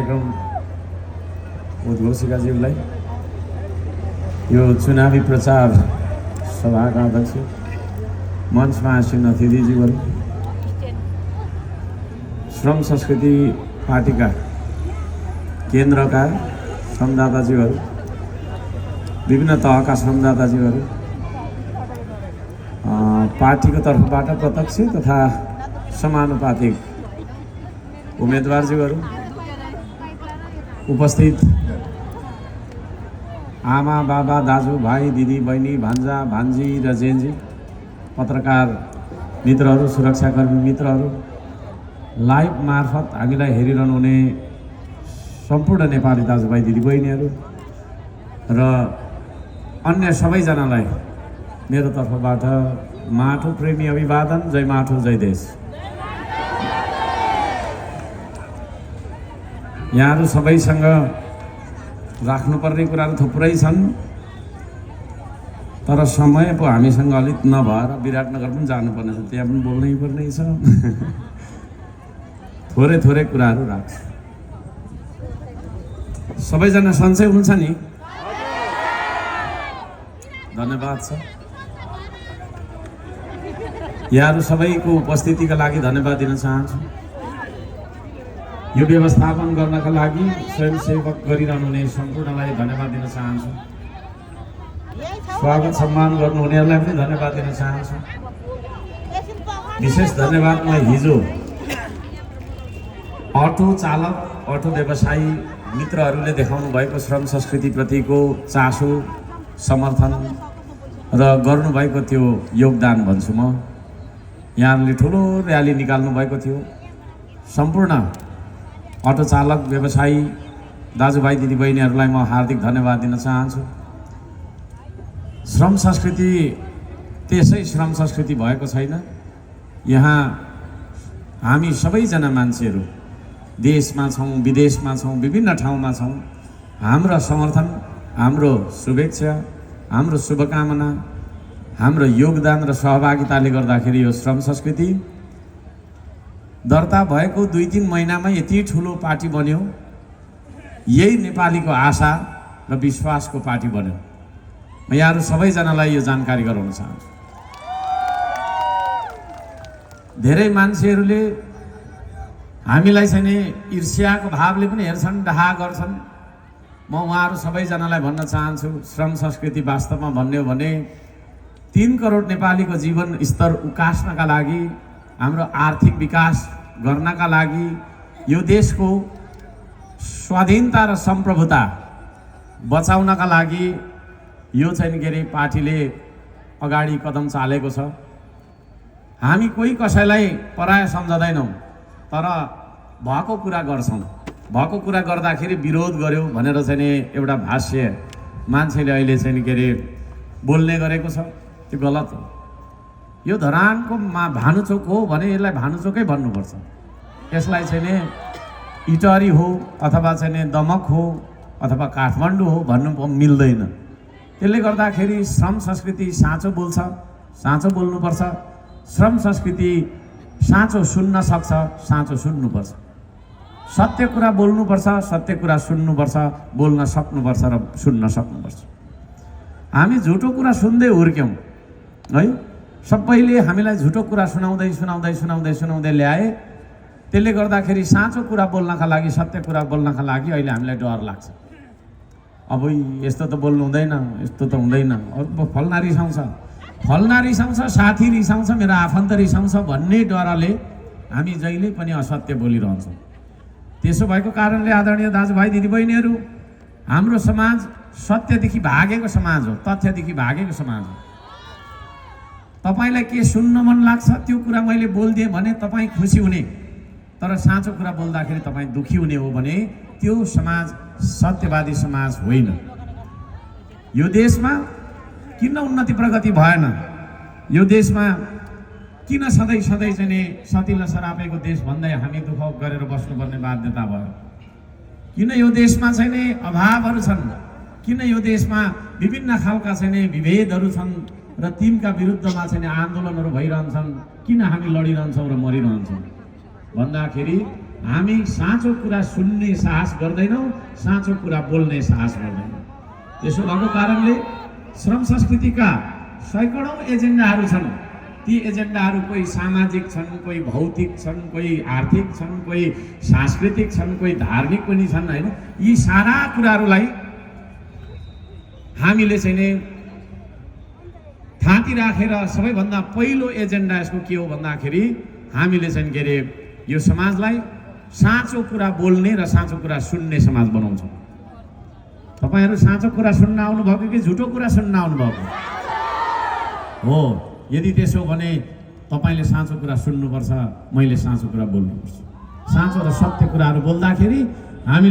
कार्यक्रम उद्घोषिकाज्यूलाई, यो चुनावी प्रचार सभाका अध्यक्ष, मञ्चमा आसीन अतिथिज्यूहरू, श्रम संस्कृति पार्टीका केन्द्रका श्रमदाताज्यूहरू, विभिन्न तहका श्रमदाताज्यूहरू, पार्टीको तर्फबाट प्रत्यक्ष तथा समानुपातिक उम्मेदवारज्यूहरू, उपस्थित आमा बाबा दाजु भाइ दिदी बहिनी भान्जा भान्जी र जेन्जी, पत्रकार मित्रहरू, सुरक्षाकर्मी मित्रहरू, लाइभ मार्फत हामीलाई हेरिरहनु हुने सम्पूर्ण नेपाली दाजुभाइ दिदीबहिनीहरू र अन्य सबैजनालाई मेरो तर्फबाट माटो प्रेमी अभिवादन। जय माटो, जय देश। यहाँहरू सबैसँग राख्नुपर्ने कुराहरू थुप्रै छन्, तर समय पो हामीसँग अलिक नभएर विराटनगर पनि जानुपर्ने छ, त्यहाँ पनि बोल्नै पर्ने छ। थोरै थोरै कुराहरू राख्छु। सबैजना सन्चै हुनुहुन्छ नि? धन्यवाद छ। यहाँहरू सबैको उपस्थितिका लागि धन्यवाद दिन चाहन्छु। यो व्यवस्थापन गर्नका लागि स्वयंसेवक गरिरहनु हुने सम्पूर्णलाई धन्यवाद दिन चाहन्छु। स्वागत सम्मान गर्नुहुनेहरूलाई पनि धन्यवाद दिन चाहन्छु। विशेष धन्यवाद म हिजो अटो चालक, अटो व्यवसायी मित्रहरूले देखाउनु भएको श्रम संस्कृतिप्रतिको चासो, समर्थन र गर्नुभएको त्यो योगदान भन्छु म। यहाँहरूले ठुलो र्याली निकाल्नु भएको थियो। सम्पूर्ण अटो चालक व्यवसायी दाजुभाइ दिदीबहिनीहरूलाई म हार्दिक धन्यवाद दिन चाहन्छु। श्रम संस्कृति त्यसै श्रम संस्कृति भएको छैन। यहाँ हामी सबैजना मान्छेहरू देशमा छौँ, विदेशमा छौँ, विभिन्न ठाउँमा छौँ। हाम्रो समर्थन, हाम्रो शुभेच्छा, हाम्रो शुभकामना, हाम्रो योगदान र सहभागिताले गर्दाखेरि यो श्रम संस्कृति दर्ता भएको 2-3 महिनामा यति ठुलो पार्टी बन्यो। यही नेपालीको आशा र विश्वासको पार्टी बन्यो। म यहाँहरू सबैजनालाई यो जानकारी गराउन चाहन्छु। धेरै मान्छेहरूले हामीलाई चाहिँ नि ईर्ष्याको भावले पनि हेर्छन्, डाहा गर्छन्। म उहाँहरू सबैजनालाई भन्न चाहन्छु, श्रम संस्कृति वास्तवमा भन्ने हो भने 3 करोड नेपालीको जीवन स्तर उकास्नका लागि, हाम्रो आर्थिक विकास गर्नका लागि, यो देशको स्वाधीनता र सम्प्रभुता बचाउनका लागि यो चाहिँ के अरे पार्टीले अगाडि कदम चालेको छ। हामी कोही कसैलाई पराया सम्झदैनौँ, तर भएको कुरा गर्छौँ। भएको कुरा गर्दाखेरि विरोध गर्यो भनेर चाहिँ एउटा भाष्य मान्छेले अहिले चाहिँ के अरे बोल्ने गरेको छ, त्यो गलत हो। यो धरानको भानुचोक हो भने यसलाई भानुचोकै भन्नुपर्छ। यसलाई चाहिँ इटहरी हो अथवा चाहिँ दमक हो अथवा काठमाडौँ हो भन्नु मिल्दैन। त्यसले गर्दाखेरि श्रम संस्कृति साँचो बोल्छ, साँचो बोल्नुपर्छ। श्रम संस्कृति साँचो सुन्न सक्छ, साँचो सुन्नुपर्छ। सत्य कुरा बोल्नुपर्छ, सत्य कुरा सुन्नुपर्छ, बोल्न सक्नुपर्छ र सुन्न सक्नुपर्छ। हामी झुटो कुरा सुन्दै हुर्क्यौँ है। सबैले हामीलाई झुटो कुरा सुनाउँदै सुनाउँदै सुनाउँदै सुनाउँदै ल्याए। त्यसले गर्दाखेरि साँचो कुरा बोल्नका लागि, सत्य कुरा बोल्नका लागि अहिले हामीलाई डर लाग्छ। अब यस्तो त बोल्नु हुँदैन, यस्तो त हुँदैन, फल्ना रिसाउँछ, फल्ना रिसाउँछ, साथी रिसाउँछ, मेरो आफन्त रिसाउँछ भन्ने डरले हामी जहिले पनि असत्य बोलिरहन्छौँ। त्यसो भएको कारणले आदरणीय दाजुभाइ दिदीबहिनीहरू, हाम्रो समाज सत्यदेखि भागेको समाज हो, तथ्यदेखि भागेको समाज हो। तपाईँलाई के सुन्न मन लाग्छ त्यो कुरा मैले बोलिदिएँ भने तपाईँ खुसी हुने, तर साँचो कुरा बोल्दाखेरि तपाईँ दुखी हुने हो भने त्यो समाज सत्यवादी समाज होइन। यो देशमा किन उन्नति प्रगति भएन? यो देशमा किन सधैँ सधैँ चाहिँ सतिलो सरापेको देश भन्दै हामी दुःख गरेर बस्नुपर्ने बाध्यता भयो? किन यो देशमा चाहिँ अभावहरू छन्? किन यो देशमा विभिन्न खालका चाहिँ विभेदहरू छन् र तिनका विरुद्धमा चाहिँ आन्दोलनहरू भइरहन्छन्? किन हामी लडिरहन्छौँ र मरिरहन्छौँ भन्दाखेरि हामी साँचो कुरा सुन्ने साहस गर्दैनौँ, साँचो कुरा बोल्ने साहस गर्दैनौँ। त्यसो भएको कारणले श्रम संस्कृतिका सैकडौँ एजेन्डाहरू छन्। ती एजेन्डाहरू कोही सामाजिक छन्, कोही भौतिक छन्, कोही आर्थिक छन्, कोही सांस्कृतिक छन्, कोही धार्मिक पनि छन् हैन। यी सारा कुराहरूलाई हामीले चाहिँ नि थाती राखेर सबैभन्दा पहिलो एजेन्डा यसको के हो भन्दाखेरि हामीले चाहिँ के अरे यो समाजलाई साँचो कुरा बोल्ने र साँचो कुरा सुन्ने समाज बनाउँछौँ। तपाईहरू साँचो कुरा सुन्न आउनुभएको कि झुटो कुरा सुन्न आउनुभएको हो? यदि त्यसो भने तपाईँले साँचो कुरा सुन्नुपर्छ, मैले साँचो कुरा बोल्नुपर्छ। साँचो र सत्य कुराहरू बोल्दाखेरि हामी